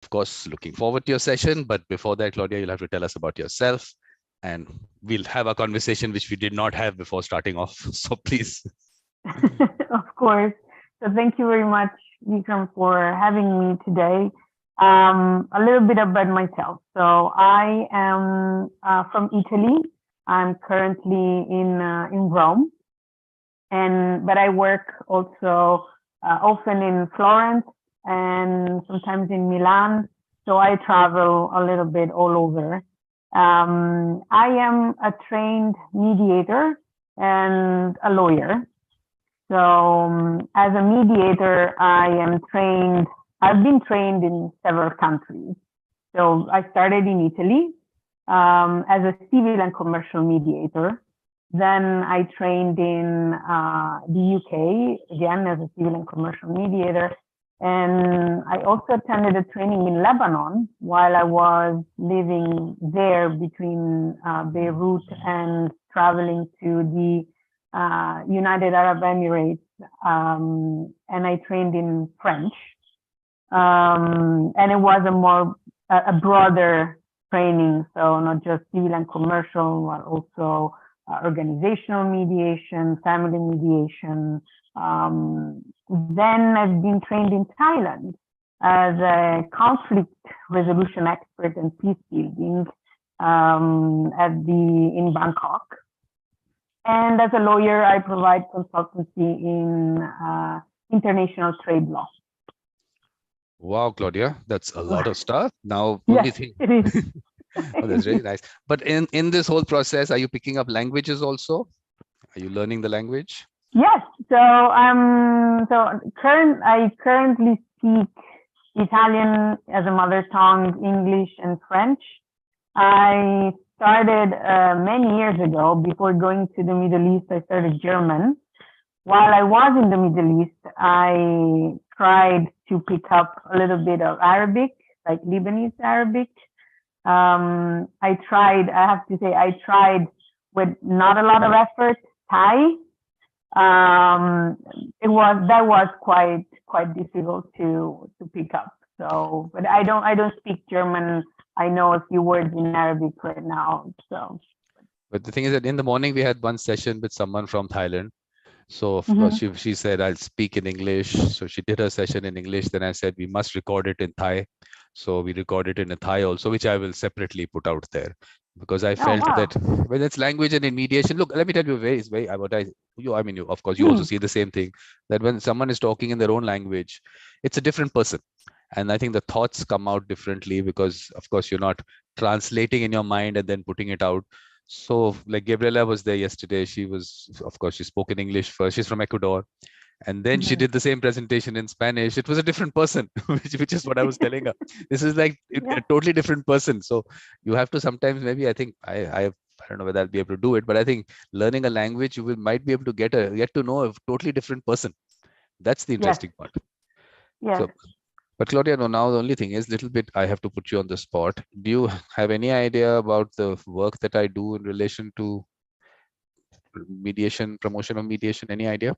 Of course, looking forward to your session. But before that, Claudia, you'll have to tell us about yourself. And we'll have a conversation which we did not have before starting off. So please. Of course. So thank you very much, Vikram, for having me today. A little bit about myself. So I am from Italy. I'm currently in Rome, but I work also often in Florence and sometimes in Milan. So I travel a little bit all over. I am a trained mediator and a lawyer. So as a mediator, I've been trained in several countries. So I started in Italy as a civil and commercial mediator. Then I trained in the UK, again, as a civil and commercial mediator. And I also attended a training in Lebanon while I was living there between Beirut and traveling to the United Arab Emirates. And I trained in French. And it was a broader training, so not just civil and commercial, but also organizational mediation, family mediation. Then I've been trained in Thailand as a conflict resolution expert and peace building in Bangkok. And as a lawyer, I provide consultancy in international trade law. Wow, Claudia, that's a lot of stuff. Now, yes, it is. Oh, that's really nice. But in this whole process, are you picking up languages also? Are you learning the language? Yes. So I currently speak Italian as a mother tongue, English and French. I started many years ago. Before going to the Middle East, I started German. While I was in the Middle East, I tried to pick up a little bit of Arabic, like Lebanese Arabic. I have to say, I tried with not a lot of effort, Thai. That was quite difficult to pick up. So, but I don't speak German. I know a few words in Arabic right now. So, but the thing is that in the morning we had one session with someone from Thailand. So of course she said, I'll speak in English. So she did her session in English. Then I said, we must record it in Thai. So we recorded it in Thai also, which I will separately put out there, because I felt that when it's language and in mediation, look, let me tell you of course, you also see the same thing, that when someone is talking in their own language, it's a different person. And I think the thoughts come out differently because, of course, you're not translating in your mind and then putting it out. So like Gabriela was there yesterday. She spoke in English first. She's from Ecuador. And then she did the same presentation in Spanish. It was a different person, which is what I was telling her. This is like a totally different person. So you have to sometimes, maybe I think I don't know whether I'll be able to do it, but I think learning a language, you might be able to get to know a totally different person. That's the interesting part. Yes. So, but Claudia, no, now the only thing is I have to put you on the spot. Do you have any idea about the work that I do in relation to mediation, promotion of mediation? Any idea?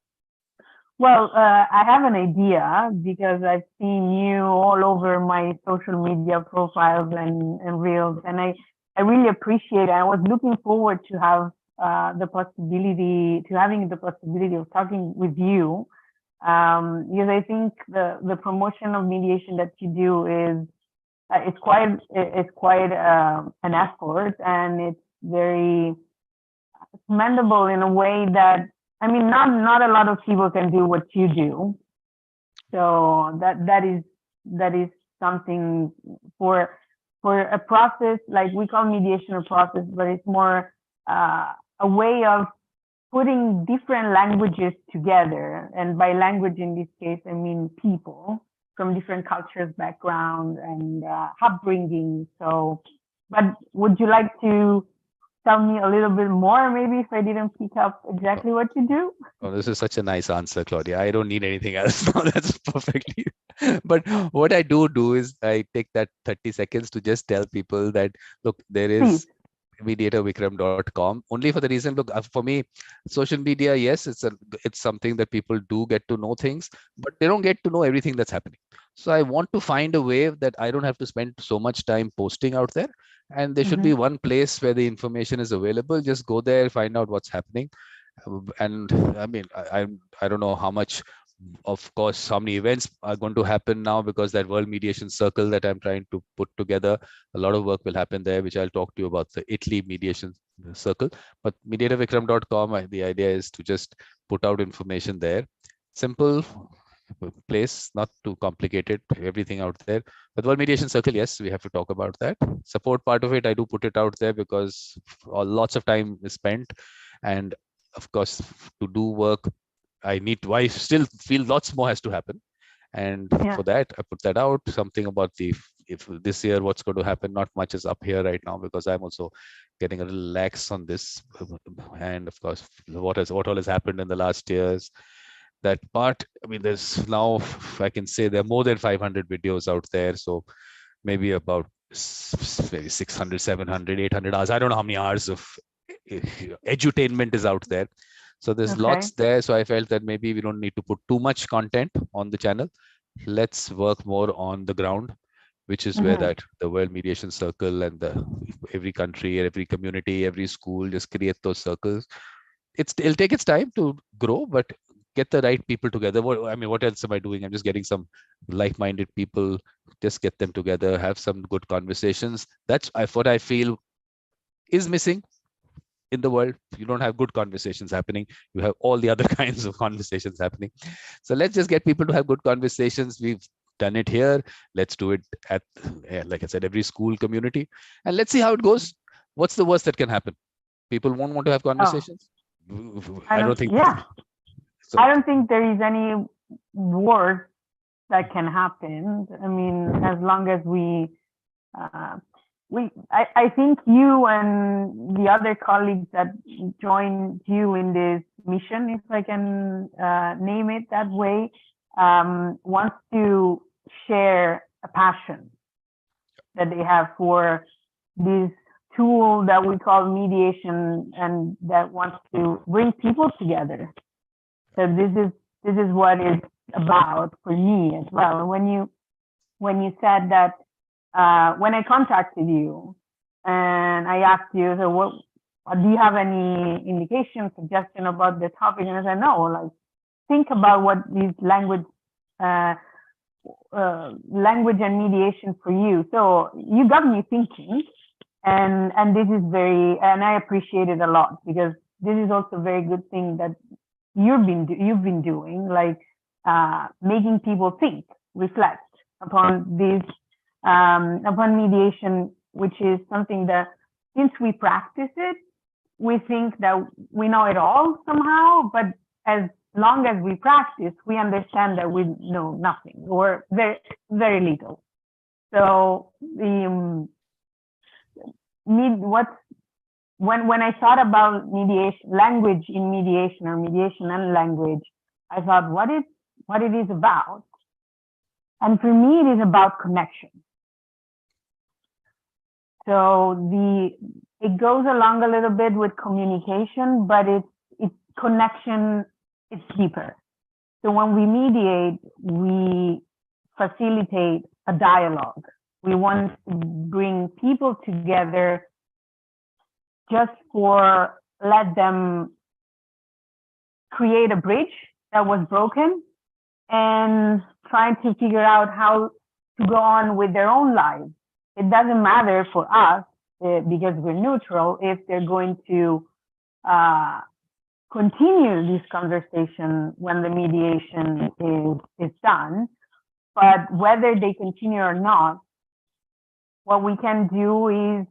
Well, I have an idea because I've seen you all over my social media profiles and reels, and I really appreciate it. I was looking forward to having the possibility of talking with you, because I think the promotion of mediation that you do is it's quite an effort, and it's very commendable in a way that, I mean, not a lot of people can do what you do. So that is something for a process, like we call mediation a process, but it's more a way of putting different languages together. And by language in this case, I mean people from different cultures, background, and upbringing. So, but would you like to tell me a little bit more, maybe, if I didn't pick up exactly what you do? Oh, this is such a nice answer, Claudia. I don't need anything else. No, that's perfectly. But what I do is I take that 30 seconds to just tell people that, look, there is mediatorvikram.com, only for the reason, look, for me, social media, yes, it's something that people do get to know things, but they don't get to know everything that's happening. So I want to find a way that I don't have to spend so much time posting out there, and there should be one place where the information is available. Just go there, find out what's happening. And I mean, I don't know how much, of course, how many events are going to happen now, because that World Mediation Circle that I'm trying to put together, a lot of work will happen there, which I'll talk to you about, the Italy Mediation Circle. But mediatorvikram.com, the idea is to just put out information there. Simple place, not too complicated, everything out there. But World Mediation Circle, yes, we have to talk about that. Support part of it, I do put it out there because lots of time is spent. And of course, to do work, I still feel lots more has to happen. And for that, I put that out, something about if this year, what's going to happen. Not much is up here right now because I'm also getting a little lax on this. And of course, what all has happened in the last years. That part, I mean, there's now, I can say there are more than 500 videos out there. So maybe about maybe 600, 700, 800 hours. I don't know how many hours of edutainment is out there. So there's lots there. So I felt that maybe we don't need to put too much content on the channel. Let's work more on the ground, which is where that the World Mediation Circle and every country, every community, every school, just create those circles. It'll take its time to grow, but get the right people together. What else am I doing? I'm just getting some like-minded people, just get them together, have some good conversations. That's what I feel is missing in the world. You don't have good conversations happening. You have all the other kinds of conversations happening. So let's just get people to have good conversations. We've done it here. Let's do it at, like I said, every school community. And let's see how it goes. What's the worst that can happen? People won't want to have conversations. I don't think. Yeah. So, I don't think there is any worse that can happen. I mean, as long as I think you and the other colleagues that joined you in this mission, if I can name it that way, wants to share a passion that they have for this tool that we call mediation, and that wants to bring people together. So this is what it's about for me as well. When you said that, when I contacted you and I asked you, so what do you have any indication, suggestion about the topic? And I said, no, like, think about what these language and mediation for you. So you got me thinking, and this is and I appreciate it a lot, because this is also a very good thing that you've been doing, like making people think, reflect upon this, upon mediation, which is something that, since we practice it, we think that we know it all somehow, but as long as we practice, we understand that we know nothing, or very, very little. So when I thought about mediation, language in mediation, or mediation and language, I thought what it is about. And for me, it is about connection. So it goes along a little bit with communication, but it's connection, it's deeper. So when we mediate, we facilitate a dialogue. We want to bring people together just let them create a bridge that was broken, and trying to figure out how to go on with their own lives. It doesn't matter for us, because we're neutral, if they're going to continue this conversation when the mediation is done. But whether they continue or not, what we can do is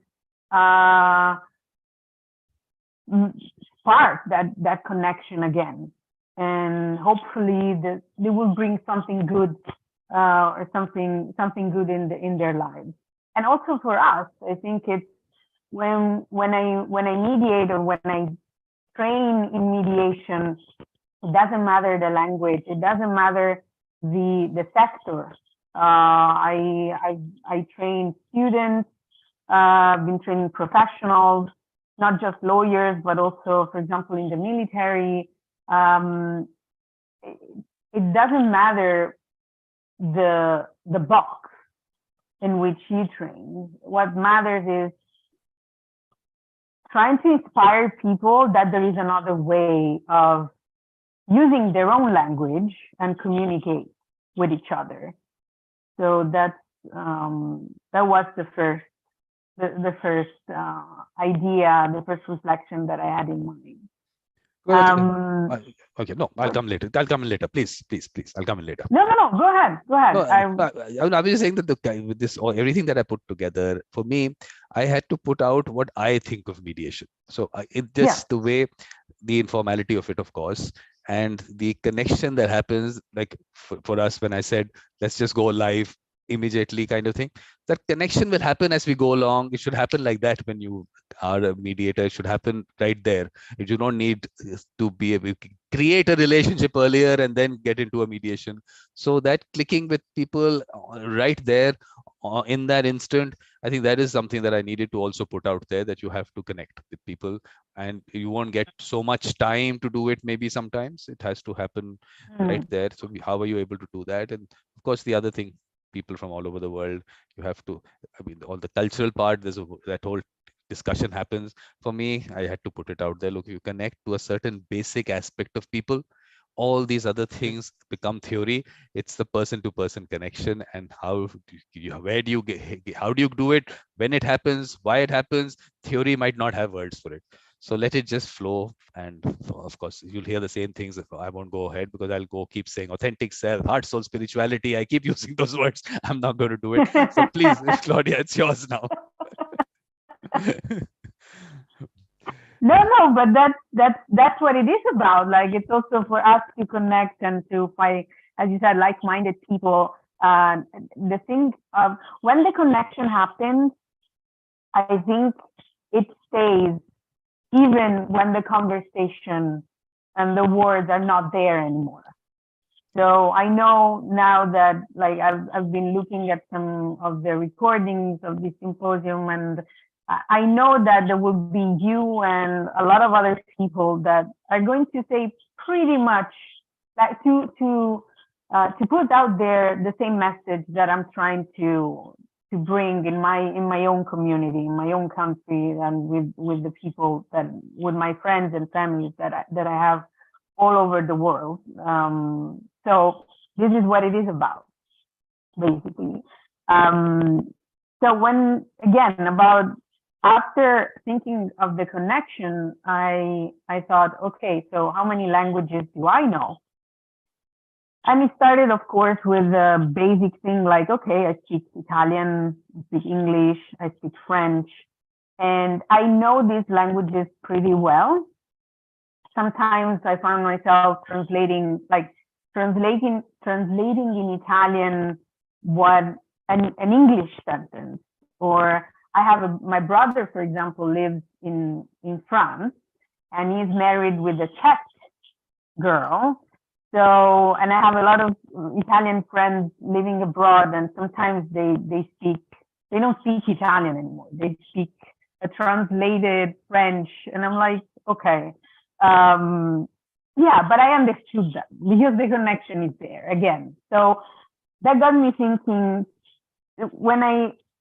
spark that connection again, and hopefully they will bring something good, or something good in their lives. And also for us, I think it's when I mediate, or when I train in mediation, it doesn't matter the language, it doesn't matter the sector. I train students, I've been training professionals, not just lawyers, but also, for example, in the military. It doesn't matter the box in which you train. What matters is trying to inspire people that there is another way of using their own language and communicate with each other. So that's that was the first idea, the first reflection that I had in mind. Okay, no, I'll come later. I'll come in later. Please. I'll come in later. No. Go ahead. No, I was just saying that with this, or everything that I put together, for me, I had to put out what I think of mediation. So it just the way, the informality of it, of course, and the connection that happens, like for us, when I said, let's just go live immediately kind of thing, that connection will happen as we go along. It should happen like that. When you are a mediator, it should happen right there. You don't need to be able to create a relationship earlier and then get into a mediation. So that clicking with people right there in that instant, I think that is something that I needed to also put out there, that you have to connect with people, and you won't get so much time to do it. Maybe sometimes it has to happen right there. So how are you able to do that? And of course, the other thing, people from all over the world, you have to, I mean, all the cultural part, that whole discussion happens. For me, I had to put it out there. Look, you connect to a certain basic aspect of people, all these other things become theory. It's the person-to-person connection, and how do you do it, when it happens, why it happens. Theory might not have words for it. So let it just flow. And of course, you'll hear the same things. I won't go ahead because I'll keep saying authentic self, heart, soul, spirituality. I keep using those words. I'm not going to do it. So please, Claudia, it's yours now. No, but that's what it is about. Like, it's also for us to connect and to find, as you said, like-minded people. The thing of when the connection happens, I think it stays even when the conversation and the words are not there anymore. So I know now that, like, I've been looking at some of the recordings of this symposium, and I know that there will be you and a lot of other people that are going to say pretty much that to put out there the same message that I'm trying to bring in my own community, in my own country, and with the people with my friends and families that I have all over the world. So this is what it is about, basically. So when, again, after thinking of the connection, I thought, okay, so how many languages do I know? And it started, of course, with a basic thing like, okay, I speak Italian, I speak English, I speak French, and I know these languages pretty well. Sometimes I found myself translating in Italian what an English sentence. Or I have my brother, for example, lives in France, and he's married with a Czech girl. So, and I have a lot of Italian friends living abroad, and sometimes they don't speak Italian anymore. They speak a translated French, and I'm like, okay, yeah, but I understood that because the connection is there again. So that got me thinking.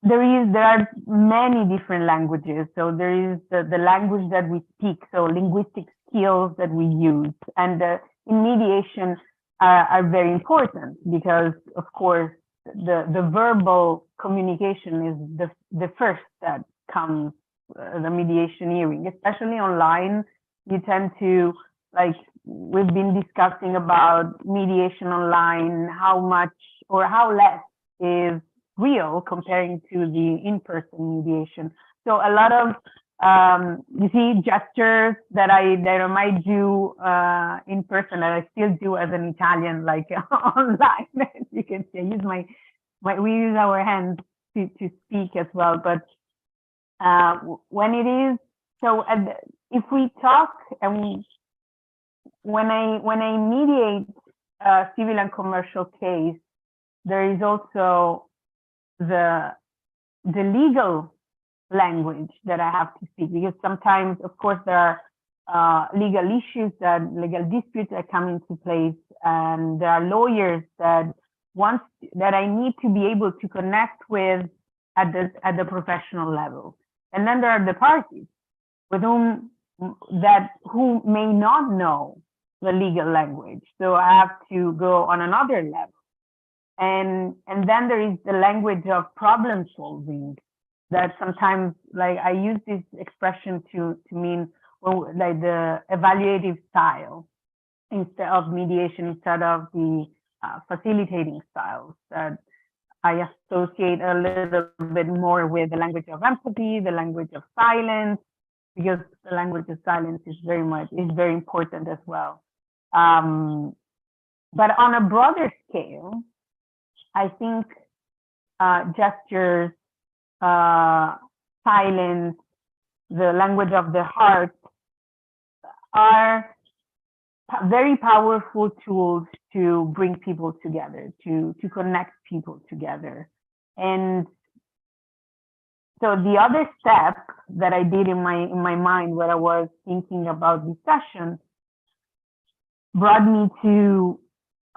There are many different languages. So there is the language that we speak, so linguistic skills that we use, and in mediation are very important because, of course, the verbal communication is the first that comes, the mediation hearing, especially online. You tend to, like, we've been discussing about mediation online, how much or how less is real comparing to the in-person mediation. So a lot of you see gestures that I might do in person that I still do as an Italian, like online. You can see I use we use our hands to speak as well. But when it is so, if we talk and when I mediate a civil and commercial case, there is also the legal language that I have to speak, because sometimes, of course, there are legal issues, legal disputes that come into place, and there are lawyers that I need to be able to connect with at the professional level. And then there are the parties with who may not know the legal language. So I have to go on another level. And then there is the language of problem solving, that sometimes, like, I use this expression to mean, well, like the evaluative style instead of mediation, instead of the facilitating styles that I associate a little bit more with the language of empathy, the language of silence, because the language of silence is very important as well. But on a broader scale, I think gestures, silence, the language of the heart are very powerful tools to bring people together, to connect people together. And so the other step that I did in my mind when I was thinking about this session brought me to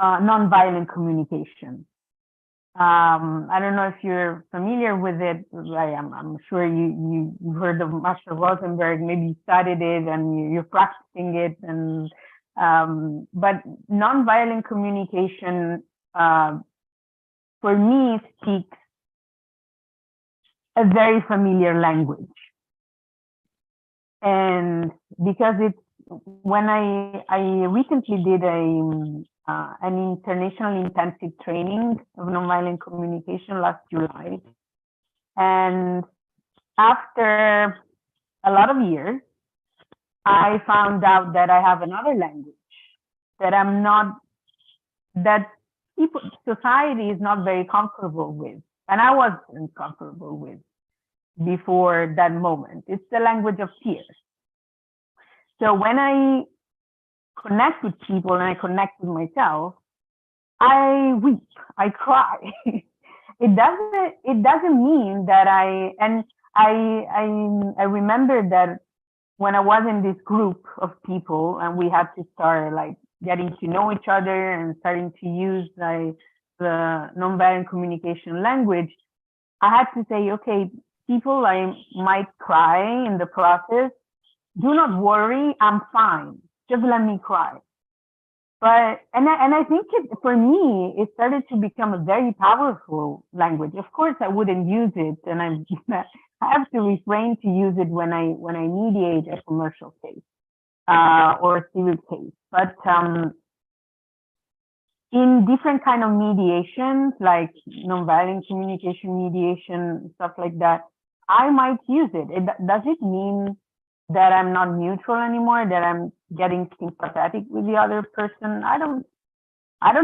nonviolent communication. I don't know if you're familiar with it. I'm sure you heard of Marshall Rosenberg. Maybe you studied it and you're practicing it. And but nonviolent communication, for me, speaks a very familiar language. And because it's, when I recently did an international intensive training of nonviolent communication last July. And after a lot of years, I found out that I have another language that society is not very comfortable with. And I wasn't comfortable with before that moment. It's the language of tears. So when I connect with people and I connect with myself, I weep, I cry. It doesn't mean that I remember that when I was in this group of people and we had to start like getting to know each other and starting to use the nonviolent communication language, I had to say, okay, people, I might cry in the process. Do not worry, I'm fine. Just let me cry. But and I think for me, it started to become a very powerful language. Of course, I wouldn't use it, and I have to refrain to use it when I mediate a commercial case or a civil case. But in different kind of mediations, like nonviolent communication mediation, stuff like that, I might use it. Does it mean that I'm not neutral anymore, that I'm getting sympathetic with the other person? I don't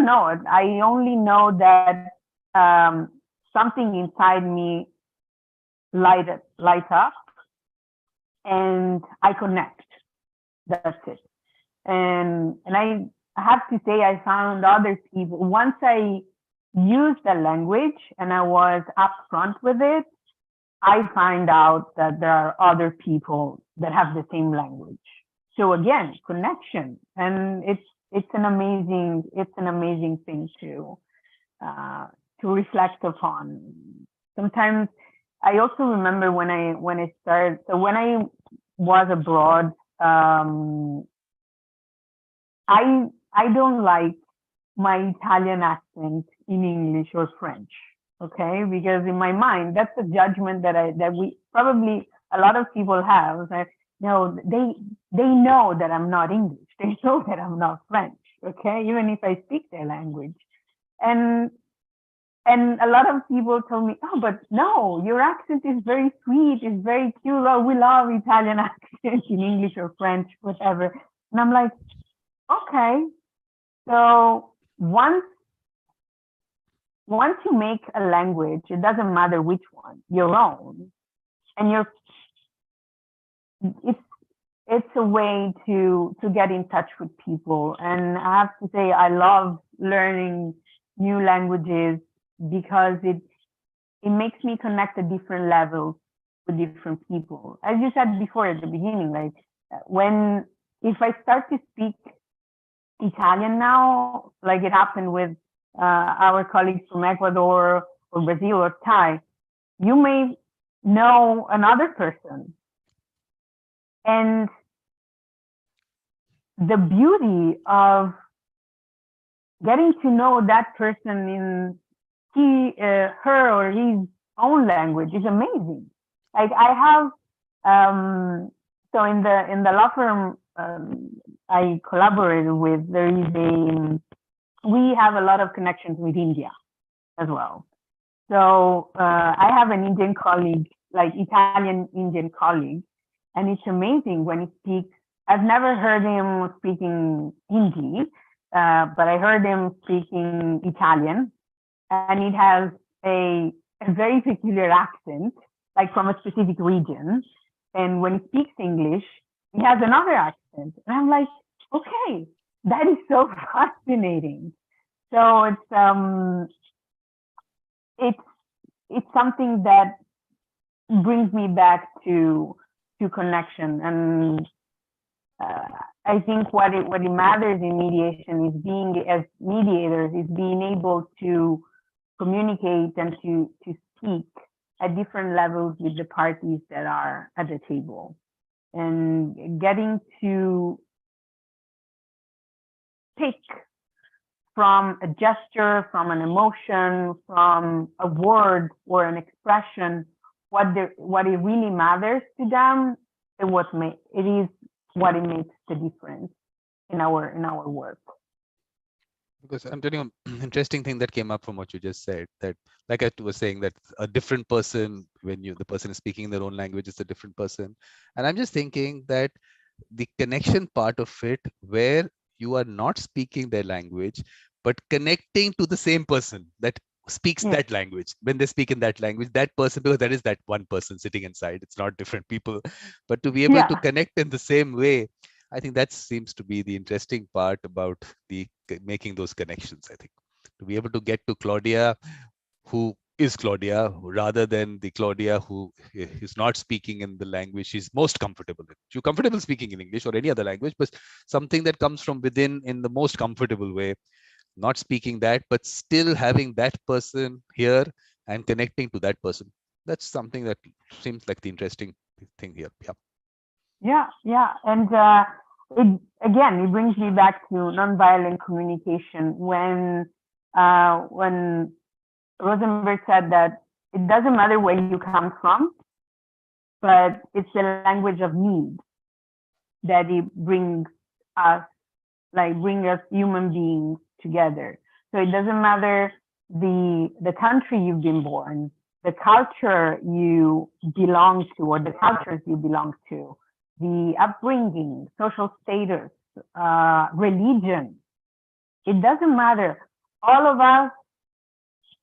know. I only know that something inside me light up and I connect. That's it. And I have to say, I found other people, once I used the language and I was upfront with it, I find out that there are other people that have the same language. So again, connection, and it's an amazing thing to reflect upon. Sometimes I also remember when I started. So when I was abroad, I don't like my Italian accent in English or French. Okay, because in my mind, that's a judgment that we probably a lot of people have. No, they know that I'm not English. They know that I'm not French. Okay, even if I speak their language, and a lot of people told me, oh, but no, your accent is very sweet, it's very cute. Oh, we love Italian accent in English or French, whatever. And I'm like, okay, so once you make a language, it doesn't matter which one, your own, and it's a way to get in touch with people. And I have to say, I love learning new languages because it makes me connect at different levels with different people. As you said before at the beginning, like if I start to speak Italian now, like it happened with our colleagues from Ecuador or Brazil or Thai, you may know another person. And the beauty of getting to know that person in her or his own language is amazing. Like I have, so in the law firm I collaborated with, we have a lot of connections with India as well. So I have an Indian colleague, like Italian Indian colleague, and it's amazing when he speaks. I've never heard him speaking Hindi, but I heard him speaking Italian, and it has a very peculiar accent, like from a specific region. And when he speaks English, he has another accent. And I'm like, okay, that is so fascinating. So it's something that brings me back to connection. And I think what it matters in mediation is being, as mediators, is being able to communicate and to speak at different levels with the parties that are at the table, and getting to pick from a gesture, from an emotion, from a word or an expression, what it really matters to them, and what makes the difference in our work. Because I'm telling you, interesting thing that came up from what you just said, that like I was saying, that a different person, when the person is speaking their own language, is a different person. And I'm just thinking that the connection part of it, where you are not speaking their language, but connecting to the same person that speaks that language. When they speak in that language, that person, because that is that one person sitting inside, it's not different people, but to be able to connect in the same way, I think that seems to be the interesting part about making those connections. I think to be able to get to Claudia, who is Claudia, rather than the Claudia who is not speaking in the language she's most comfortable in. You're comfortable speaking in English or any other language, but something that comes from within in the most comfortable way, not speaking that, but still having that person here and connecting to that person. That's something that seems like the interesting thing here. Yeah. And it brings me back to nonviolent communication when Rosenberg said that it doesn't matter where you come from, but it's the language of need that it brings us human beings together. So it doesn't matter the country you've been born, the culture you belong to, or the cultures you belong to, the upbringing, social status, religion. It doesn't matter. All of us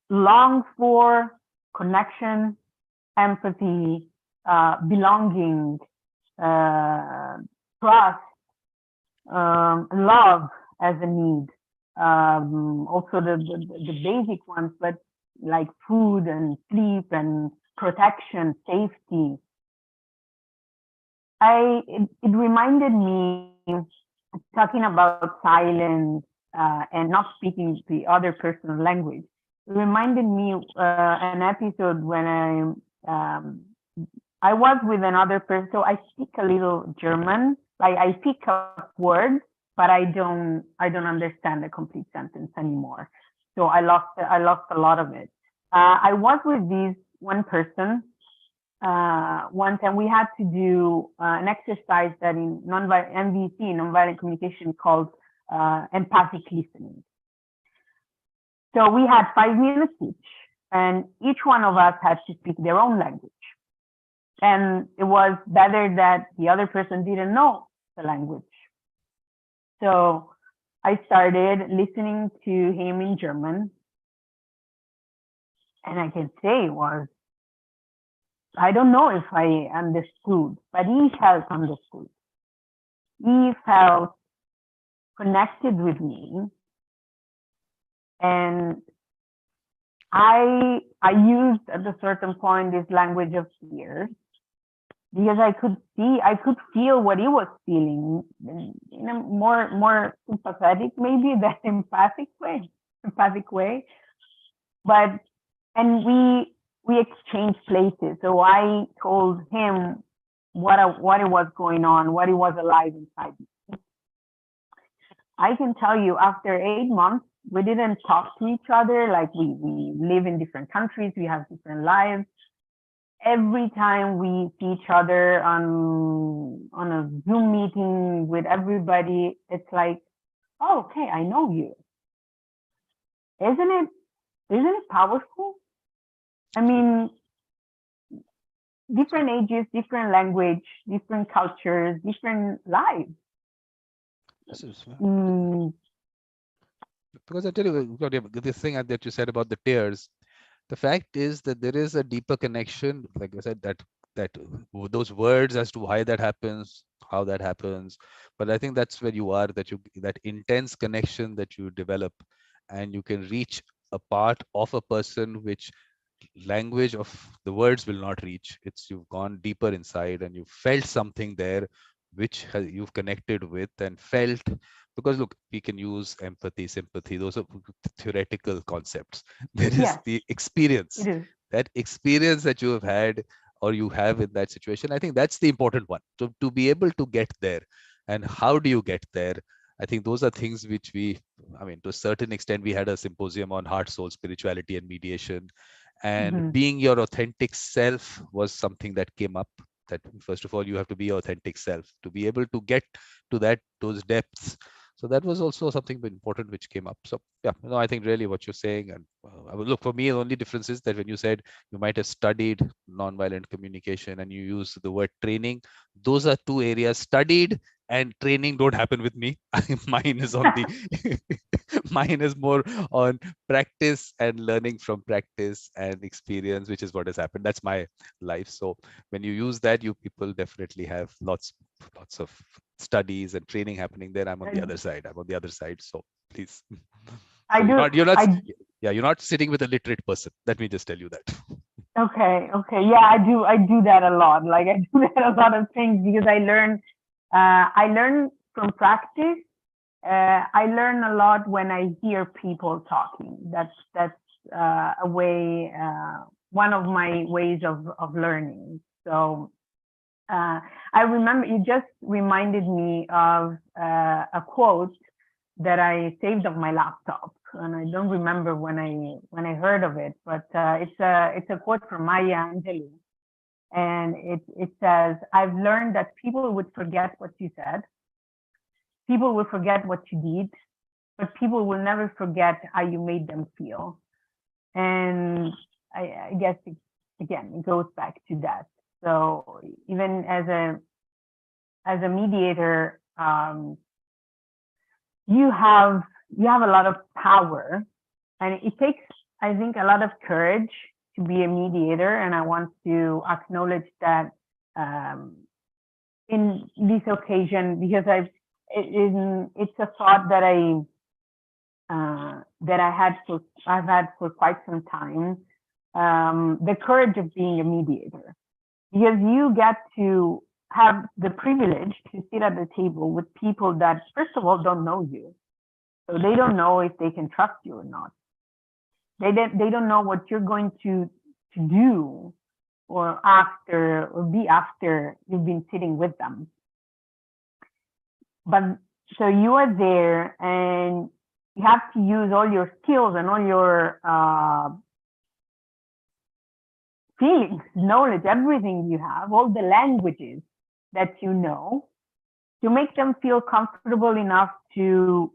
long for connection, empathy, belonging, trust, love as a need. Also the basic ones, but like food and sleep and protection, safety. It reminded me, talking about silence and not speaking the other person's language. It reminded me an episode when I was with another person. So I speak a little German. Like I pick up words, but I don't understand a complete sentence anymore. So I lost a lot of it. I was with this one person once, and we had to do an exercise that in MVC, nonviolent communication, called empathic listening. So we had 5 minutes each, and each one of us had to speak their own language. And it was better that the other person didn't know the language. So I started listening to him in German. And I can say I don't know if I understood, but he felt understood. He felt connected with me. And I used at a certain point this language of fear, because I could feel what he was feeling in a more sympathetic, maybe than empathic way. But and we exchanged places. So I told him what it was going on, what it was alive inside me. I can tell you, after 8 months, we didn't talk to each other. Like we live in different countries, we have different lives. Every time we see each other on a Zoom meeting with everybody, it's like, oh, okay, I know you. Isn't it powerful? I mean, different ages, different language, different cultures, different lives. Because I tell you, Claudia, this thing that you said about the tears, the fact is that there is a deeper connection, like I said, that those words as to why that happens, how that happens. But I think that's where you are, that intense connection that you develop, and you can reach a part of a person which language of the words will not reach. It's you've gone deeper inside and you felt something there which you've connected with and felt. Because look, we can use empathy, sympathy, those are theoretical concepts. There is the experience, that experience that you have had or you have in that situation. I think that's the important one, to be able to get there. And how do you get there? I think those are things which I mean, to a certain extent, we had a symposium on heart, soul, spirituality, and mediation. And being your authentic self was something that came up. That first of all, you have to be your authentic self to be able to get to those depths. So that was also something important which came up. So yeah, no, I think really what you're saying, and look, for me, the only difference is that when you said you might have studied nonviolent communication and you use the word training, those are two areas. Studied and training don't happen with me. Mine is on the mine is more on practice and learning from practice and experience, which is what has happened. That's my life. So when you use that, you people definitely have lots of studies and training happening there. I'm on the other side. So please. So you're not sitting with a literate person. Let me just tell you that. Okay. Yeah, I do that a lot. Like I do that a lot of things because I learn from practice. I learn a lot when I hear people talking. That's a way, one of my ways of learning. So I remember, you just reminded me of a quote that I saved on my laptop, and I don't remember when I heard of it, but it's a quote from Maya Angelou, and it says, "I've learned that people would forget what you said, people will forget what you did, but people will never forget how you made them feel." And I guess it goes back to that. So even as a mediator, you have a lot of power, and it takes, I think, a lot of courage to be a mediator. And I want to acknowledge that in this occasion, because it's a thought that I've had for quite some time. The courage of being a mediator, because you get to have the privilege to sit at the table with people that, first of all, don't know you. So they don't know if they can trust you or not. They don't know what you're going to do or be after you've been sitting with them. But so you are there and you have to use all your skills and all your feelings, knowledge, everything you have, all the languages that you know, to make them feel comfortable enough to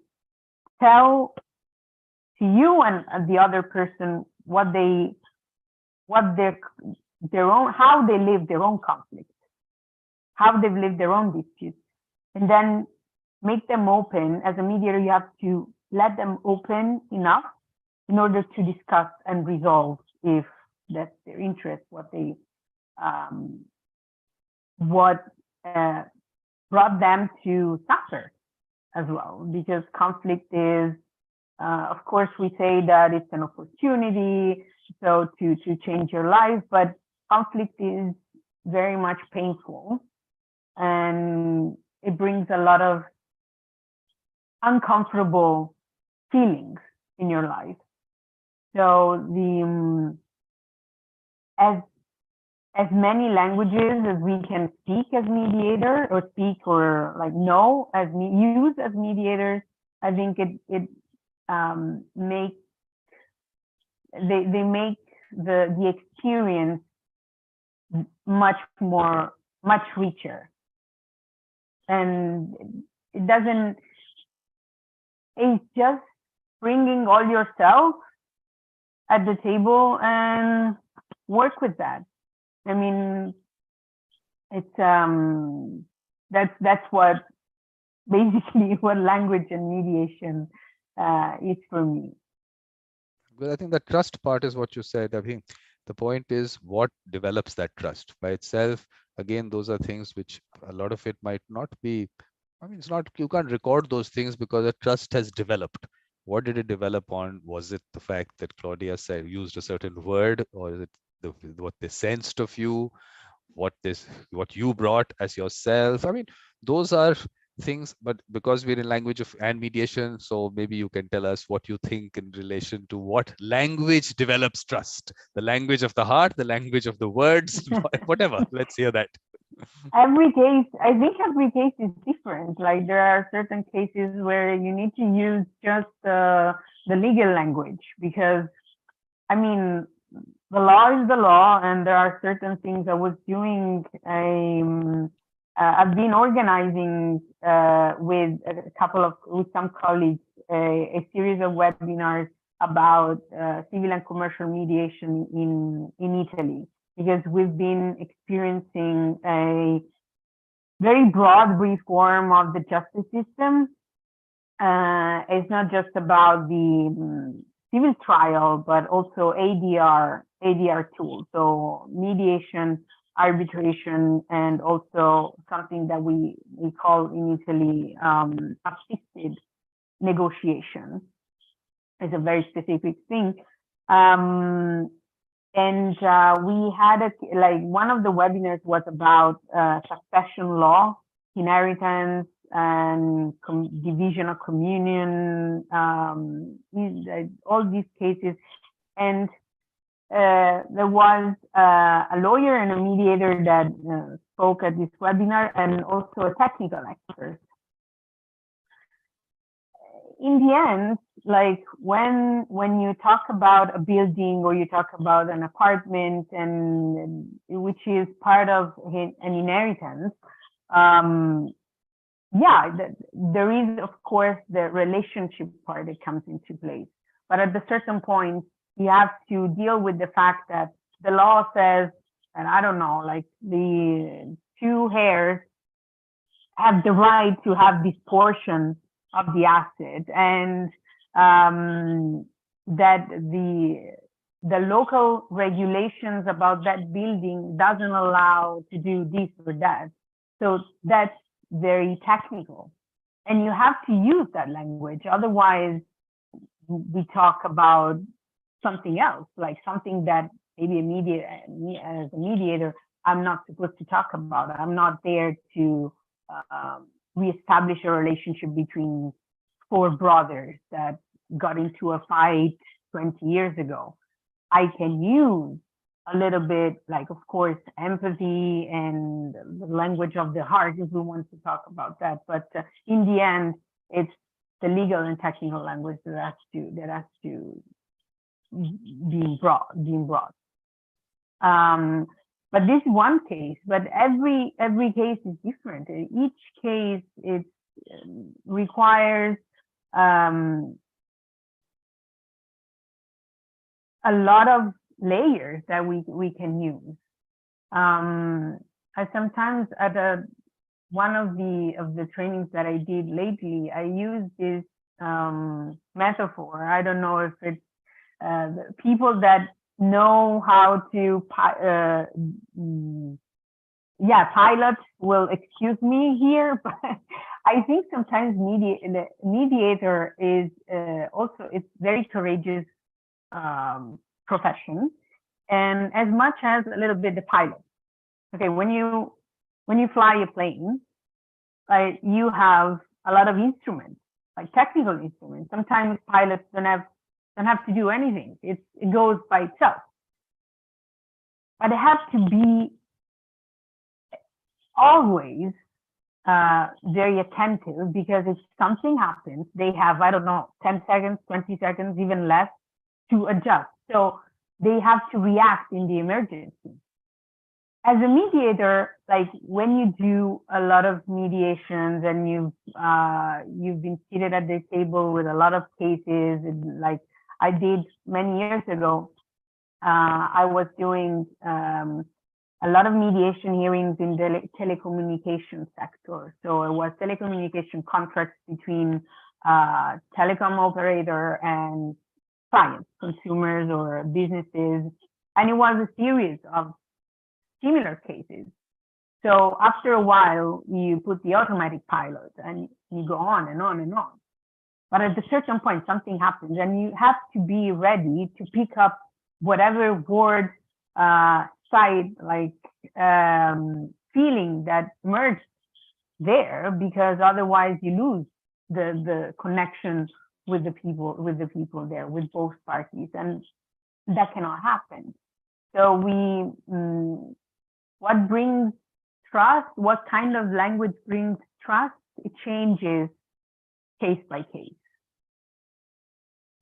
tell to you and the other person how they live their own conflict, how they've lived their own disputes, and then make them open. As a mediator, you have to let them open enough in order to discuss and resolve, if that's their interest, what brought them to suffer as well. Because conflict is, of course, we say that it's an opportunity, so to change your life, but conflict is very much painful, and it brings a lot of uncomfortable feelings in your life. So as many languages as we can speak as mediator, or speak or like know as use as mediators, I think it make they make the experience much richer, and it doesn't. It's just bringing all yourself at the table and work with that. I mean, it's that's what basically what language and mediation is for me. Well, I think the trust part is what you said. I think the point is what develops that trust by itself. Again, those are things which a lot of it might not be. I mean, it's not, you can't record those things because the trust has developed. What did it develop on? Was it the fact that Claudia said, used a certain word, or is it what they sensed of you, what you brought as yourself? I mean, those are things, but because we're in language of and mediation, so maybe you can tell us what you think in relation to what language develops trust, the language of the heart, the language of the words, whatever. Let's hear that. Every case, I think every case is different. Like there are certain cases where you need to use just the legal language, because I mean, the law is the law, and there are certain things. I was doing I've been organizing with some colleagues a series of webinars about civil and commercial mediation in Italy, because we've been experiencing a very broad reform of the justice system. It's not just about the civil trial, but also ADR tools, so mediation, arbitration, and also something that we call in Italy assisted negotiation. It's a very specific thing. And we had one of the webinars was about succession law, inheritance, and division of communion, all these cases. And there was a lawyer and a mediator that spoke at this webinar, and also a technical expert. In the end, like when you talk about a building, or you talk about an apartment, and which is part of an inheritance, there is, of course, the relationship part that comes into place. But at a certain point, you have to deal with the fact that the law says, and I don't know, like the two heirs have the right to have this portion of the asset, and that the local regulations about that building doesn't allow to do this or that. So that's very technical, and you have to use that language. Otherwise, we talk about something else, like something that maybe as a mediator, I'm not supposed to talk about. I'm not there to reestablish a relationship between four brothers that got into a fight 20 years ago. I can use a little bit, like, of course, empathy and the language of the heart, if we want to talk about that. But in the end, it's the legal and technical language that has to be brought. But this one case, but every case is different. Each case it requires a lot of layers that we can use. I sometimes at one of the trainings that I did lately, I used this metaphor. I don't know if it's people that know how to pilot will excuse me here, but I think sometimes the mediator is also, it's very courageous profession, and as much as a little bit the pilot. Okay, when you fly a plane, like you have a lot of instruments, like technical instruments. Sometimes pilots don't have to do anything. It goes by itself. But it has to be always very attentive, because if something happens, they have, I don't know, 10 seconds, 20 seconds, even less to adjust. So they have to react in the emergency. As a mediator, like when you do a lot of mediations and you've been seated at the table with a lot of cases, like I did many years ago, I was doing a lot of mediation hearings in the telecommunication sector. So it was telecommunication contracts between telecom operator and clients, consumers or businesses. And it was a series of similar cases. So after a while, you put the automatic pilot and you go on and on and on. But at a certain point, something happens and you have to be ready to pick up whatever word, side, like feeling that emerged there, because otherwise you lose the connection with the people there, with both parties, and that cannot happen. So what brings trust? What kind of language brings trust? It changes case by case,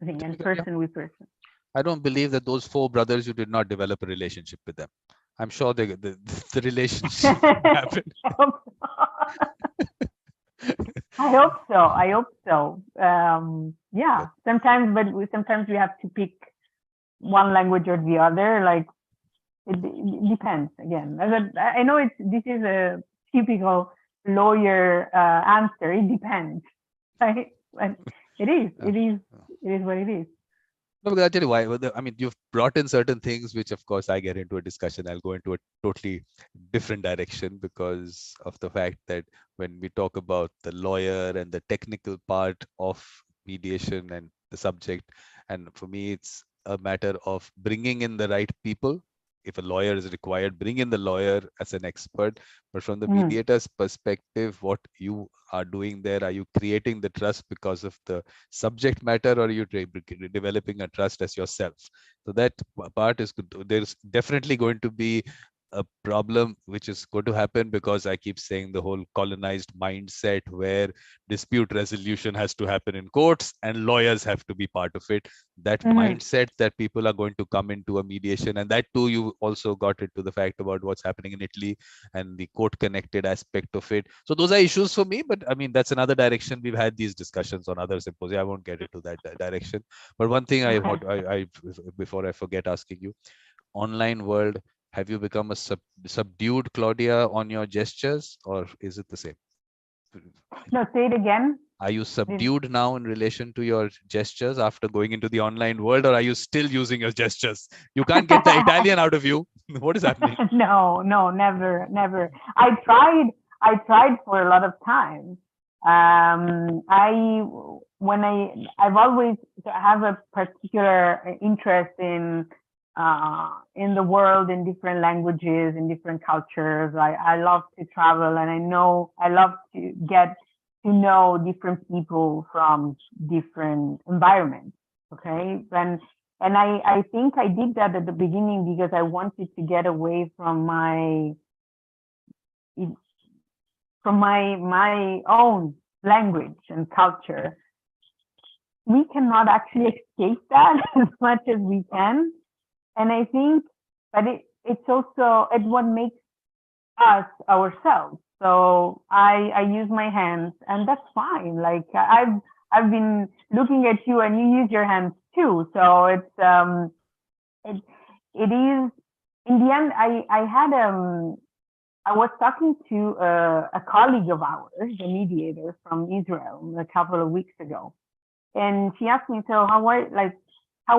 I think, and person with person. I don't believe that those 4 brothers, you did not develop a relationship with them. I'm sure the relationship happened. I hope so. Yeah, sometimes we have to pick one language or the other. Like it depends. Again, I know this is a typical lawyer answer. It depends, right? But it is what it is. No, because I'll tell you why. I mean, you've brought in certain things, which of course I get into a discussion. I'll go into a totally different direction because of the fact that when we talk about the lawyer and the technical part of mediation and the subject, and for me, it's a matter of bringing in the right people. If a lawyer is required, bring in the lawyer as an expert. But from the mediator's perspective, what you are doing there, are you creating the trust because of the subject matter, or are you developing a trust as yourself? So that part is good. There's definitely going to be a problem which is going to happen because I keep saying the whole colonized mindset where dispute resolution has to happen in courts and lawyers have to be part of it. That mindset that people are going to come into a mediation, and that too, you also got into the fact about what's happening in Italy and the court connected aspect of it. So those are issues for me, but I mean, that's another direction. We've had these discussions on other symposia. I won't get into that direction. But one thing I want, before I forget asking you, online world, have you become a subdued Claudia on your gestures, or is it the same? No, say it again. Are you subdued now in relation to your gestures after going into the online world, or are you still using your gestures? You can't get the Italian out of you. What is happening? No, never. I tried for a lot of time. I've always have a particular interest in the world, in different languages, in different cultures. I love to travel, and I love to get to know different people from different environments. Okay, and I think I did that at the beginning because I wanted to get away from my own language and culture. We cannot actually escape that as much as we can. And I think that it's also what makes us ourselves. So I use my hands, and that's fine. Like I've been looking at you, and you use your hands too. So it is, in the end. I was talking to a colleague of ours, a mediator from Israel, a couple of weeks ago, and she asked me, "So how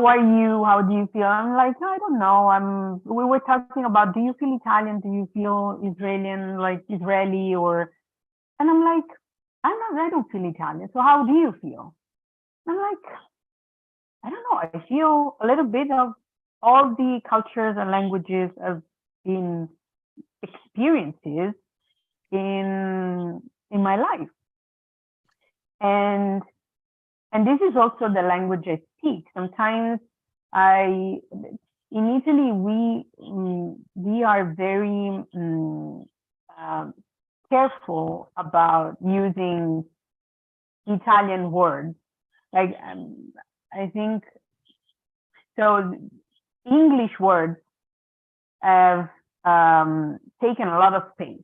are you? How do you feel?" I'm like, "I don't know. We were talking about, do you feel Italian? Do you feel Israeli, or?" And I'm like, I don't feel Italian. So how do you feel? And I'm like, I don't know. I feel a little bit of all the cultures and languages I've been experiences in my life. And this is also the language I speak. Sometimes in Italy, we are very careful about using Italian words. Like, I think, so English words have taken a lot of space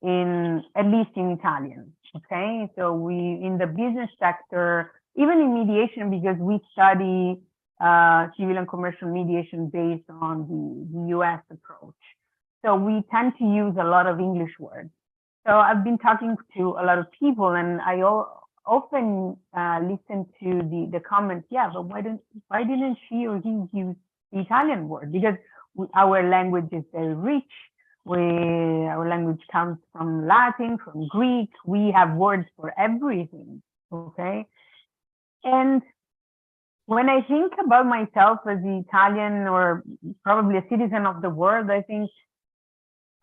at least in Italian. Okay, so we, in the business sector, even in mediation, because we study civil and commercial mediation based on the US approach. So we tend to use a lot of English words. So I've been talking to a lot of people, and I often listen to the comments, yeah, but why didn't she or he use the Italian word? Because our language is very rich. Our language comes from Latin, from Greek. We have words for everything, okay? And when I think about myself as the Italian, or probably a citizen of the world, I think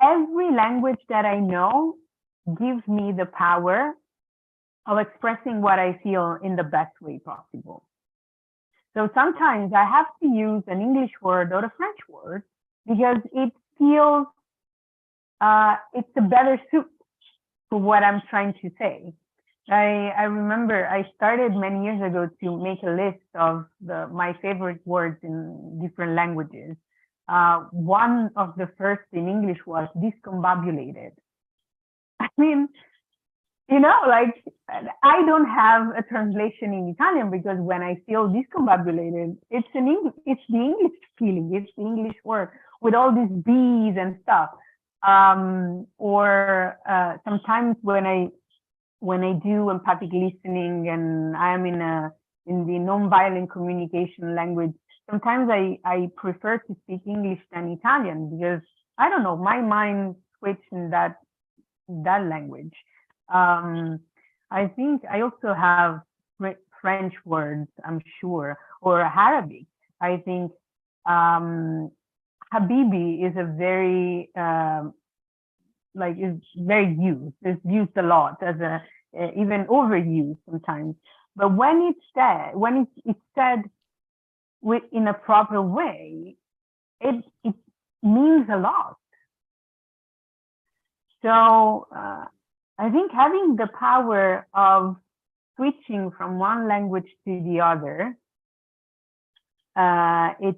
every language that I know gives me the power of expressing what I feel in the best way possible. So sometimes I have to use an English word or a French word because it feels it's a better suit for what I'm trying to say. I remember I started many years ago to make a list of my favorite words in different languages. One of the first in English was discombobulated. I mean, like, I don't have a translation in Italian because when I feel discombobulated, it's the English feeling, it's the English word with all these B's and stuff. Or sometimes when I do empathic listening and I am in the nonviolent communication language, sometimes I prefer to speak English than Italian because, I don't know, my mind switched in that language. I think I also have French words, I'm sure, or Arabic. I think Habibi is a very is very used. It's used a lot as even overused sometimes. But when it's said in a proper way, it means a lot. So I think having the power of switching from one language to the other, it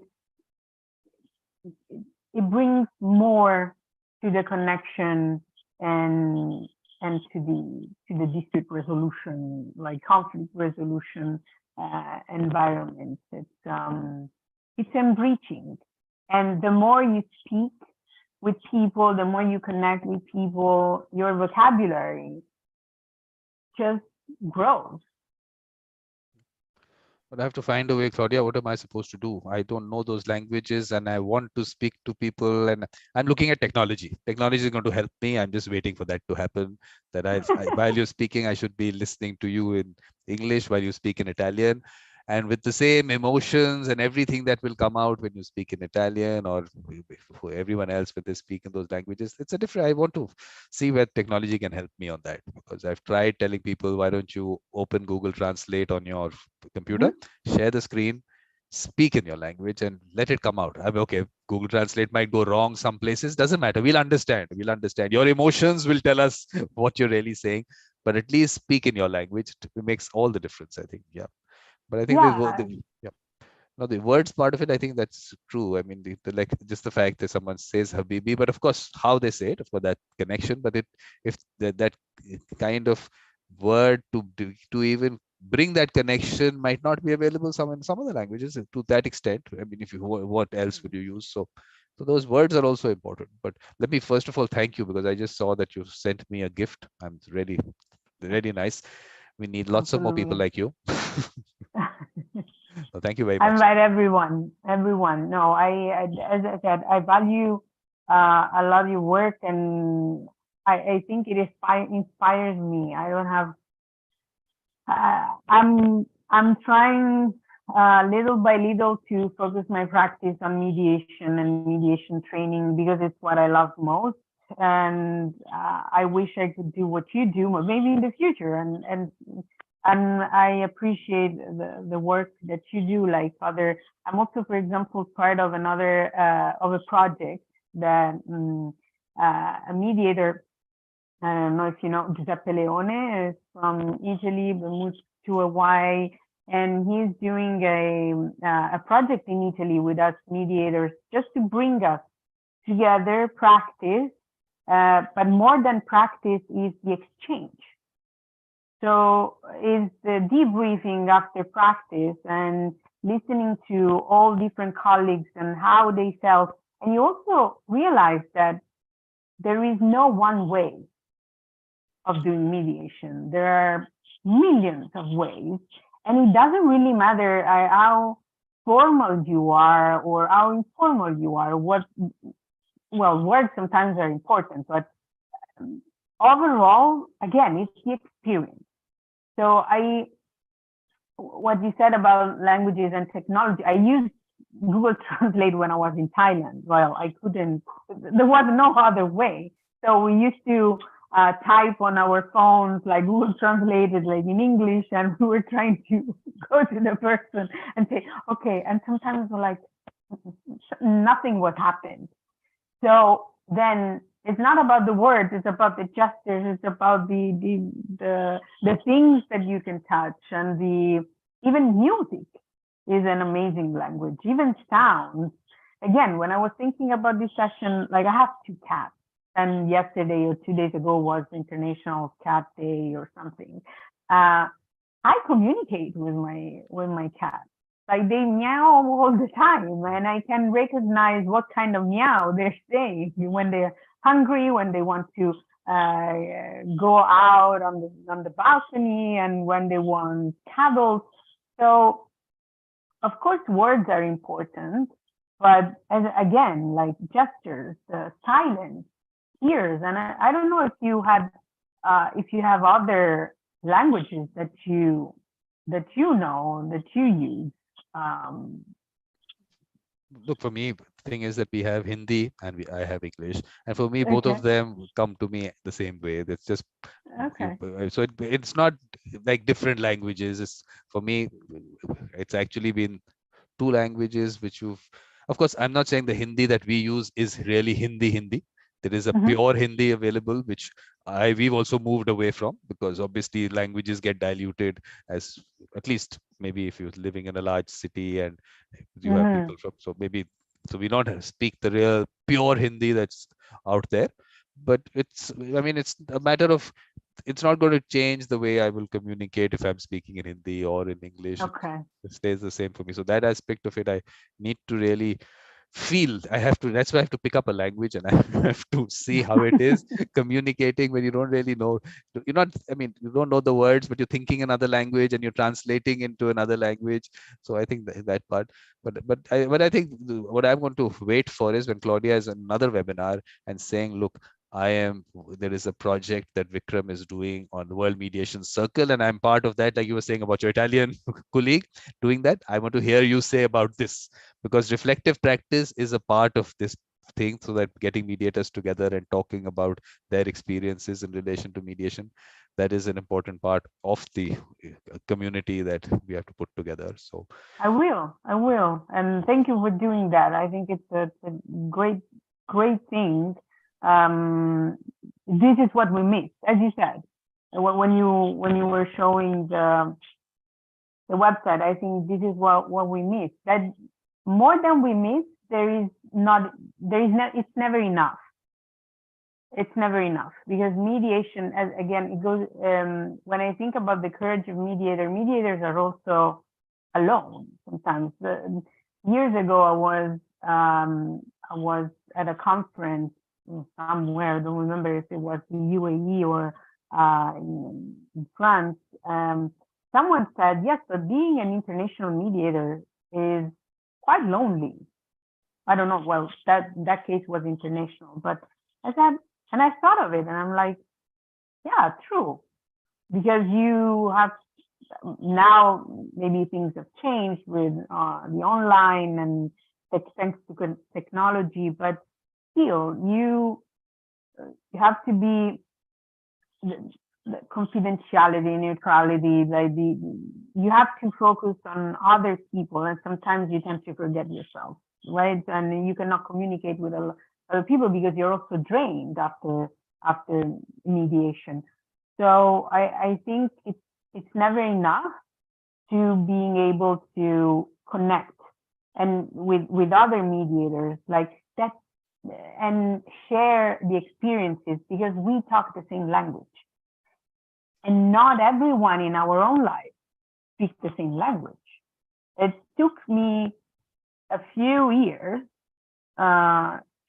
brings more to the connection and to the dispute resolution, like conflict resolution environment. It's enriching, and the more you speak with people, the more you connect with people, your vocabulary just grows. But I have to find a way, Claudia. What am I supposed to do? I don't know those languages and I want to speak to people, and I'm looking at technology. Technology is going to help me. I'm just waiting for that to happen. That while you're speaking, I should be listening to you in English while you speak in Italian. And with the same emotions and everything that will come out when you speak in Italian, or for everyone else when they speak in those languages, it's a different. I want to see where technology can help me on that, because I've tried telling people, why don't you open Google Translate on your computer, share the screen, speak in your language, and let it come out. I'm okay. Google Translate might go wrong some places. Doesn't matter. We'll understand. We'll understand. Your emotions will tell us what you're really saying, but at least speak in your language. It makes all the difference, I think. Yeah. But I think the words part of it, I think that's true. I mean, like just the fact that someone says Habibi, but of course, how they say it, of course, that connection. But if that kind of word to even bring that connection might not be available in some other languages to that extent. I mean, if you, what else would you use? So those words are also important. But let me first of all thank you, because I just saw that you sent me a gift. I'm really, really nice. We need lots of more people like you. So thank you very much. I invite everyone. No, as I said, I value a lot of your work, and I think it inspires me. I don't have. I'm trying little by little to focus my practice on mediation and mediation training, because it's what I love most. and I wish I could do what you do, but maybe in the future. And I appreciate the work that you do. Like other, I'm also, for example, part of another of a project that a mediator. I don't know if you know Giuseppe Leone is from Italy, but moved to Hawaii, and he's doing a project in Italy with us mediators just to bring us together, practice, but more than practice is the exchange. So is the debriefing after practice and listening to all different colleagues and how they felt. And you also realize that there is no one way of doing mediation. There are millions of ways, and it doesn't really matter how formal you are or how informal you are. Well, words sometimes are important, but overall, again, it's the experience. So what you said about languages and technology, I used Google Translate when I was in Thailand. Well, I couldn't, there was no other way. So we used to type on our phones, like Google Translated, like in English, and we were trying to go to the person and say, okay, and sometimes we're like, nothing was happening. So then it's not about the words, it's about the gestures, it's about the things that you can touch, and even music is an amazing language, even sounds. Again, when I was thinking about this session, like I have 2 cats, and yesterday or 2 days ago was International Cat Day or something. I communicate with my cat. Like they meow all the time, and I can recognize what kind of meow they're saying when they're hungry, when they want to go out on the balcony, and when they want cuddles. So, of course, words are important, but again, like gestures, silence, ears, and I don't know if you have other languages that you know that you use. Look, for me, the thing is that we have Hindi and I have English, and for me, both of them come to me the same way. It's just so it's not like different languages. It's, for me, it's actually been 2 languages which of course, I'm not saying the Hindi that we use is really Hindi. There is a pure Hindi available, which we've also moved away from, because obviously languages get diluted, as at least maybe if you're living in a large city and you have people from, so we don't speak the real pure Hindi that's out there. But it's a matter of, it's not going to change the way I will communicate if I'm speaking in Hindi or in English. Okay. It stays the same for me. So that aspect of it, I need to really feel. That's why I have to pick up a language, and I have to see how it is communicating when you don't really know. You don't know the words, but you're thinking another language and you're translating into another language. So I think that part. But I think what I'm going to wait for is when Claudia is another webinar and saying, look, there is a project that Vikram is doing on the World Mediation Circle, and I'm part of that, like you were saying about your Italian colleague doing that. I want to hear you say about this, because reflective practice is a part of this thing, so that getting mediators together and talking about their experiences in relation to mediation, that is an important part of the community that we have to put together. So I will, and thank you for doing that. I think it's a great thing. This is what we miss, as you said, when you were showing the website. I think this is what we miss. That more than we miss, it's never enough. It's never enough, because mediation, as again, it goes. When I think about the courage of mediators are also alone sometimes. Years ago, I was at a conference somewhere. I don't remember if it was the UAE or in France. Someone said, yes, but being an international mediator is quite lonely. I don't know. Well, that case was international, but I said, and I thought of it, and I'm like, yeah, true, because you have now, maybe things have changed with the online and thanks to technology, but still, have to be the confidentiality, neutrality, you have to focus on other people, and sometimes you tend to forget yourself, right? And you cannot communicate with other people because you're also drained after mediation. So I think it's never enough to being able to connect and with other mediators like that and share the experiences, because we talk the same language. And not everyone in our own life speaks the same language. It took me a few years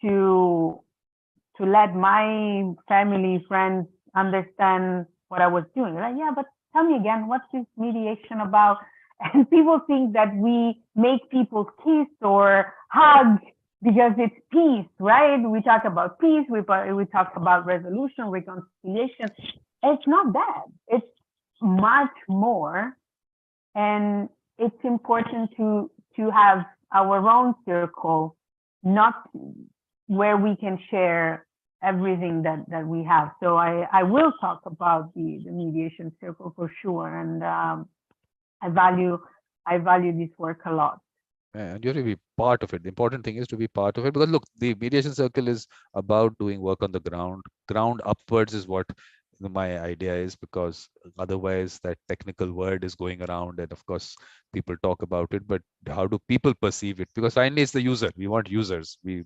to let my family, friends understand what I was doing. Like, yeah, but tell me again, what's this mediation about? And people think that we make people kiss or hug because it's peace, right? We talk about peace, we talk about resolution, reconciliation. It's not that. It's much more. And it's important to have our own circle, not where we can share everything that we have. So I will talk about the mediation circle for sure. And I value this work a lot. And you have to be part of it. The important thing is to be part of it, because look, the mediation circle is about doing work on the ground. Ground upwards is what my idea is, because otherwise that technical word is going around, and of course people talk about it, but how do people perceive it? Because finally it's the user. We want users. The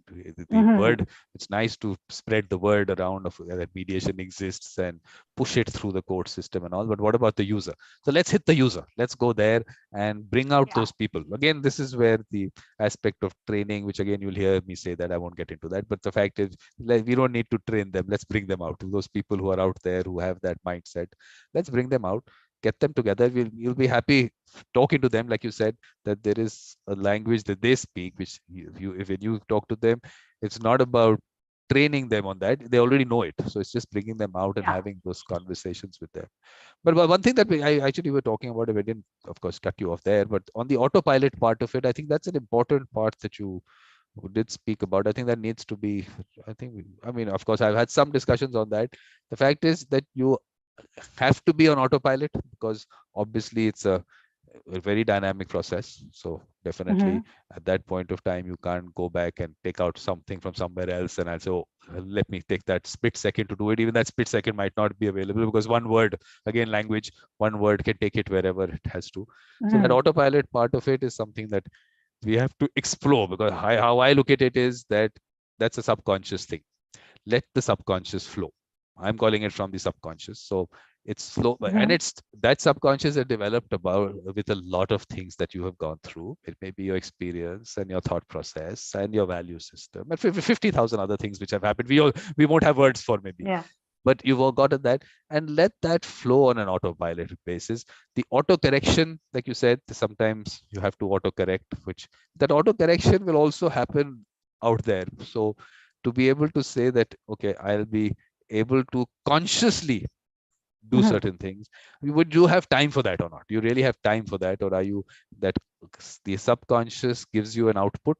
word, it's nice to spread the word around of that mediation exists and push it through the court system and all, but what about the user? So let's hit the user. Let's go there and bring out those people. Again, this is where the aspect of training, which again you'll hear me say that I won't get into that, but the fact is, like, we don't need to train them. Let's bring them out. Those people who are out there who have that mindset, let's bring them out, get them together. You'll be happy talking to them, like you said, that there is a language that they speak, which when you talk to them, it's not about training them on that. They already know it. So it's just bringing them out and having those conversations with them. But one thing that I actually were talking about, I didn't, of course, cut you off there, but on the autopilot part of it, I think that's an important part that you did speak about. I think that needs to be, I mean, of course, I've had some discussions on that. The fact is that you have to be on autopilot, because obviously it's a very dynamic process. So definitely at that point of time, you can't go back and take out something from somewhere else and I'll say, oh, let me take that split second to do it. Even that split second might not be available, because one word, again, language, one word can take it wherever it has to. So that autopilot part of it is something that we have to explore, because how I look at it is that that's a subconscious thing. Let the subconscious flow. I'm calling it from the subconscious. So it's slow, and it's that subconscious is developed about with a lot of things that you have gone through. It may be your experience and your thought process and your value system and 50,000 other things which have happened. We won't have words for maybe. Yeah. But you've all got at that, and let that flow on an autopilot basis. The auto correction, like you said, sometimes you have to auto correct, which that auto correction will also happen out there. So to be able to say that, okay, I'll be able to consciously do certain things. Would you have time for that or not? Do you really have time for that? Or are you that the subconscious gives you an output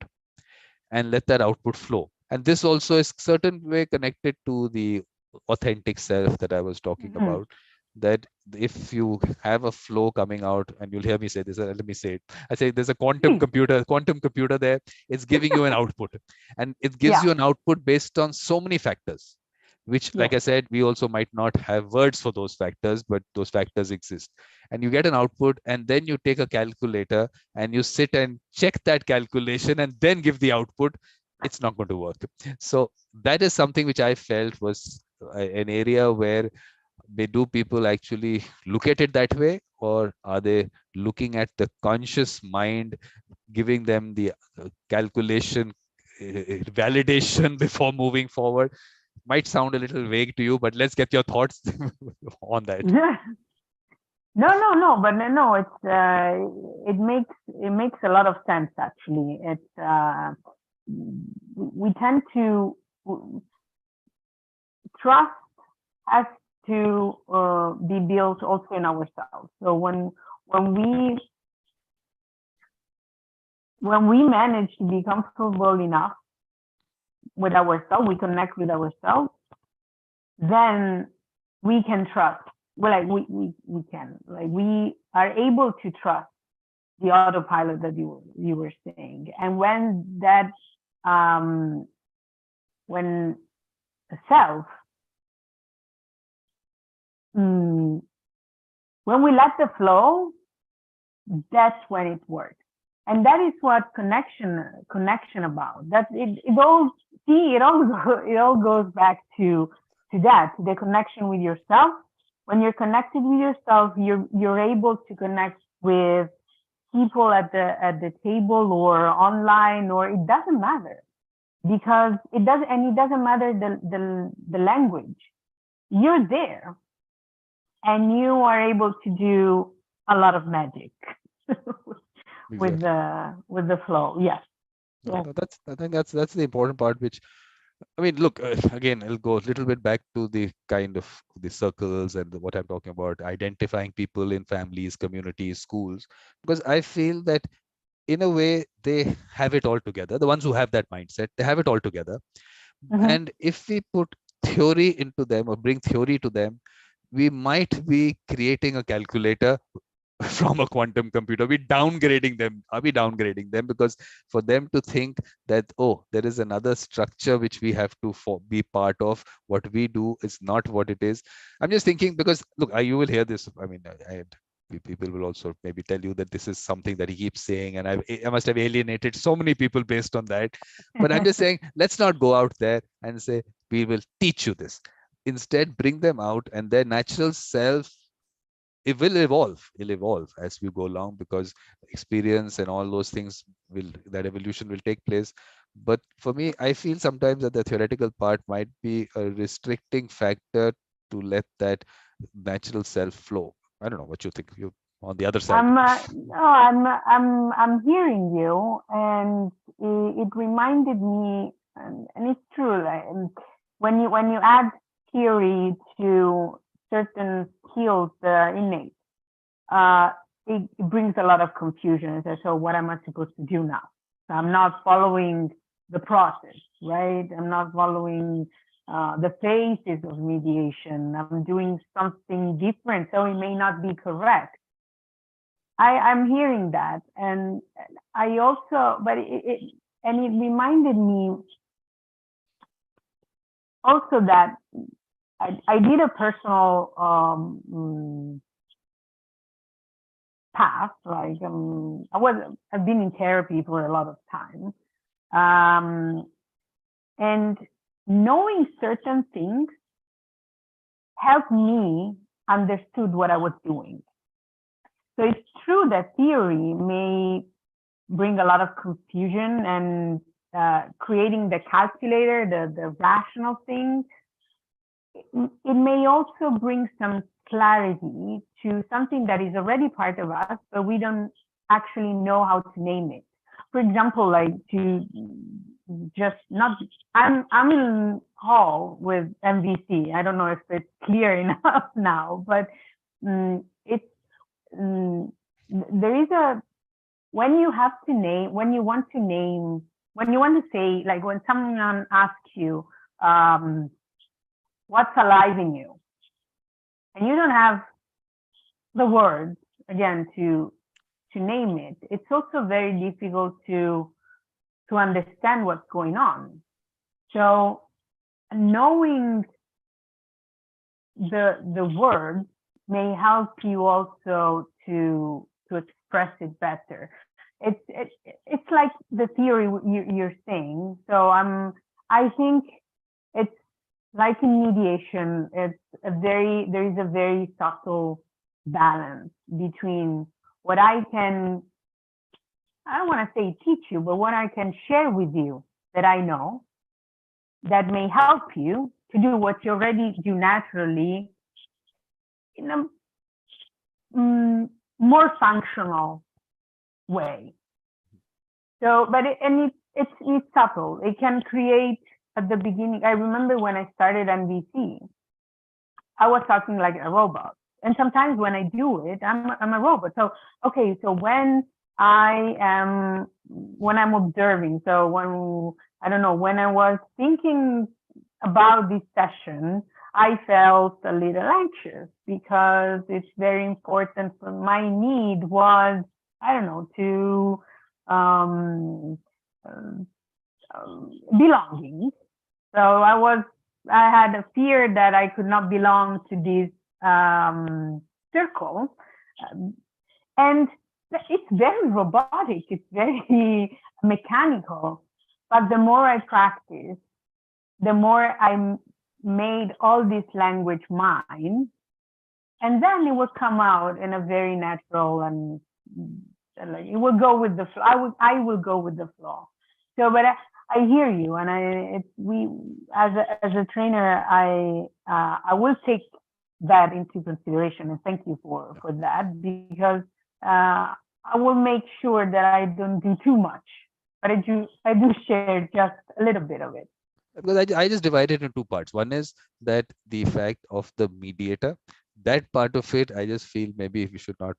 and let that output flow? And this also is certain way connected to the authentic self that I was talking about, that if you have a flow coming out, and you'll hear me say this, let me say it. I say there's a quantum computer there. It's giving you an output, and it gives you an output based on so many factors, which, like I said, we also might not have words for those factors, but those factors exist. And you get an output, and then you take a calculator and you sit and check that calculation and then give the output. It's not going to work. So that is something which I felt was an area where do people actually look at it that way, or are they looking at the conscious mind giving them the calculation validation before moving forward? Might sound a little vague to you, but let's get your thoughts on that. No, but no, it's it makes a lot of sense actually. It's we tend to trust has to be built also in ourselves. So when we manage to be comfortable enough with ourselves, we connect with ourselves, then we can trust. Well, like we can, like we are able to trust the autopilot that you were saying. And when that when the self, when we let the flow, that's when it works. And that is what connection about. That it all goes back to that, to the connection with yourself. When you're connected with yourself, you're able to connect with people at the table or online, or it doesn't matter, because it doesn't matter the language. You're there, and you are able to do a lot of magic with the flow. Yes. Yeah. No, I think that's the important part, which, I mean, look, again, I'll go a little bit back to the kind of the circles and what I'm talking about, identifying people in families, communities, schools, because I feel that in a way they have it all together. The ones who have that mindset, they have it all together. And if we put theory into them or bring theory to them, we might be creating a calculator from a quantum computer. Are we downgrading them? Because for them to think that, oh, there is another structure which we have to be part of, what we do is not what it is. I'm just thinking, because look, you will hear this. I mean, people will also maybe tell you that this is something that he keeps saying, and I must have alienated so many people based on that. But I'm just saying, let's not go out there and say, we will teach you this. Instead, bring them out, and their natural self, it will evolve as we go along, because experience and all those things that evolution will take place. But for me, I feel sometimes that the theoretical part might be a restricting factor to let that natural self flow. I don't know what you think. You on the other side. I'm hearing you, and it reminded me, and it's true. Like, when you add theory to certain skills that are innate, it brings a lot of confusion. So what am I supposed to do now? So I'm not following the process, right? I'm not following the phases of mediation. I'm doing something different, so it may not be correct. I'm hearing that, and I also, but it reminded me also that I did a personal path. Like I've been in therapy for a lot of time, and knowing certain things helped me understood what I was doing. So it's true that theory may bring a lot of confusion and creating the calculator, the rational thing. It may also bring some clarity to something that is already part of us, but we don't actually know how to name it. For example, like to just not, I'm in hall with MVC. I don't know if it's clear enough now, but there is a, when you have to name, when you want to say, like when someone asks you, what's alive in you? And you don't have the words, again, to name it. It's also very difficult to understand what's going on. So knowing the words may help you also to express it better. It's like the theory you're saying. So I think it's like in mediation, there is a very subtle balance between what I don't want to say teach you, but what I can share with you that I know that may help you to do what you already do naturally in a more functional way. So, but it's subtle. It can create at the beginning. I remember when I started MVC, I was talking like a robot. And sometimes when I do it, I'm a robot. So, okay, so when I'm observing, so when I was thinking about this session, I felt a little anxious because it's very important for my need was, I don't know, to belonging. So I had a fear that I could not belong to this circle. And it's very robotic, it's very mechanical. But the more I practice, the more I made all this language mine, and then it will come out in a very natural and it will go with the flow. I will go with the flow. So, but I hear you, and we as a trainer, I will take that into consideration, and thank you for that, because I will make sure that I don't do too much, but I do share just a little bit of it. Because I just divide it in two parts. One is that the fact of the mediator, that part of it, I just feel maybe we should not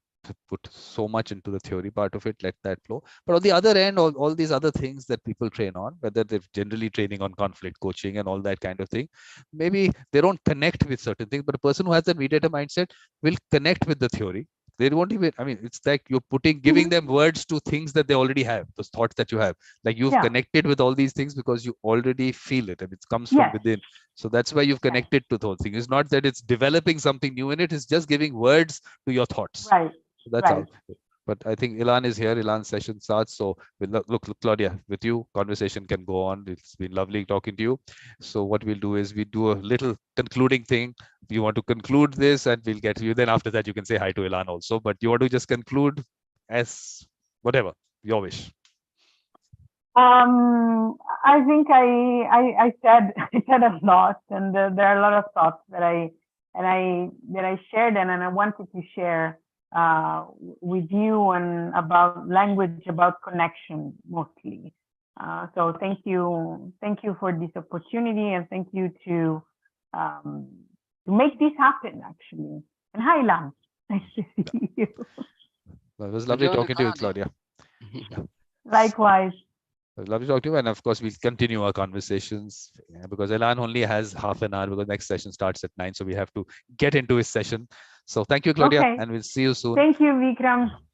put so much into the theory part of it, let that flow. But on the other end, all these other things that people train on, whether they're generally training on conflict coaching and all that kind of thing, maybe they don't connect with certain things, but a person who has that mediator mindset will connect with the theory. They won't even, I mean, it's like you're giving them words to things that they already have, those thoughts that you have. Like you've connected with all these things because you already feel it and it comes from within. So that's why you've connected to those things. It's not that it's developing something new in it, it's just giving words to your thoughts. Right. So that's all. But I think Ilan is here. Ilan's session starts. So look, Claudia, with you, conversation can go on. It's been lovely talking to you. So what we'll do is we do a little concluding thing. You want to conclude this and we'll get to you. Then after that, you can say hi to Ilan also. But you want to just conclude as whatever, your wish. I think I said a lot, and there are a lot of thoughts that I shared, and I wanted to share with you, and about language, about connection mostly. So thank you for this opportunity, and thank you to make this happen actually. And hi, Lam, nice to see you. Well, it was lovely talking to you, Claudia. Likewise. Lovely to talk to you, and of course we'll continue our conversations because Ilan only has half an hour because next session starts at 9, so we have to get into his session. So thank you, Claudia, and we'll see you soon. Thank you, Vikram.